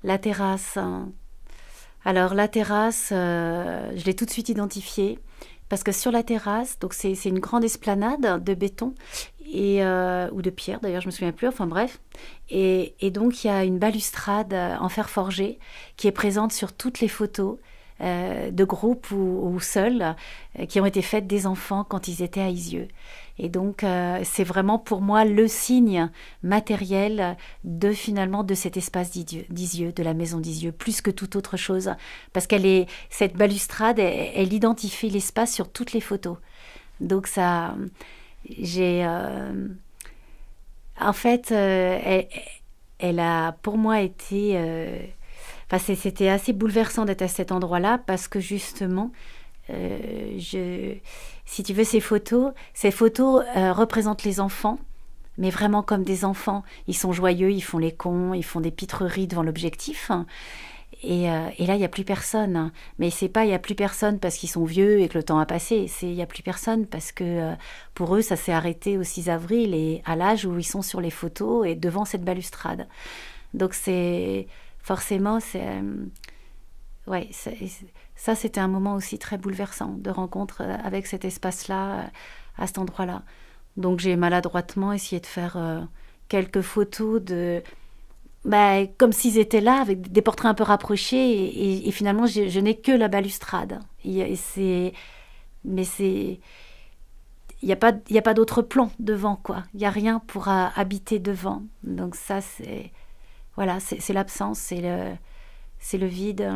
La terrasse, hein. Alors la terrasse, je l'ai tout de suite identifiée parce que sur la terrasse, donc c'est une grande esplanade de béton ou de pierre d'ailleurs, je me souviens plus. Enfin bref, et donc il y a une balustrade en fer forgé qui est présente sur toutes les photos. De groupe ou seuls qui ont été faites des enfants quand ils étaient à Isieux. Et donc c'est vraiment pour moi le signe matériel de finalement de cet espace d'Isieux, de la maison d'Isieux, plus que toute autre chose, parce qu'elle est cette balustrade, elle identifie l'espace sur toutes les photos. Donc ça, j'ai en fait, elle a pour moi été, enfin c'était assez bouleversant d'être à cet endroit-là parce que justement, je, si tu veux, ces photos représentent les enfants mais vraiment comme des enfants. Ils sont joyeux, ils font les cons, ils font des pitreries devant l'objectif. Et là, il n'y a plus personne. Mais c'est pas il n'y a plus personne parce qu'ils sont vieux et que le temps a passé. C'est il n'y a plus personne parce que pour eux, ça s'est arrêté au 6 avril et à l'âge où ils sont sur les photos et devant cette balustrade. Donc c'est forcément, ouais, ça c'était un moment aussi très bouleversant de rencontre avec cet espace-là, à cet endroit-là. Donc j'ai maladroitement essayé de faire quelques photos bah, comme s'ils étaient là, avec des portraits un peu rapprochés, et finalement je n'ai que la balustrade. Mais c'est, il y a pas d'autre plan devant quoi. Il y a rien pour habiter devant. Donc ça c'est, voilà, c'est l'absence, c'est le vide.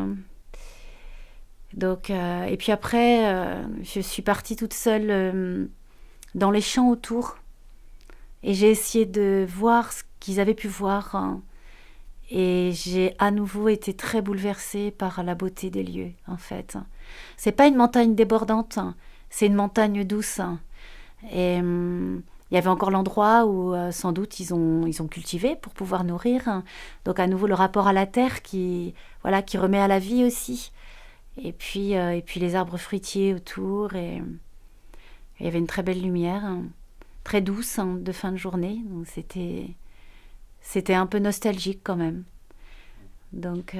Donc et puis après, je suis partie toute seule dans les champs autour. Et j'ai essayé de voir ce qu'ils avaient pu voir, hein. Et j'ai à nouveau été très bouleversée par la beauté des lieux, en fait. C'est pas une montagne débordante, hein. C'est une montagne douce, hein. Et il y avait encore l'endroit où sans doute ils ont cultivé pour pouvoir nourrir, hein. Donc à nouveau le rapport à la terre voilà, qui remet à la vie aussi. Et puis les arbres fruitiers autour. Et il y avait une très belle lumière, hein, très douce, hein, de fin de journée. Donc c'était un peu nostalgique quand même. Donc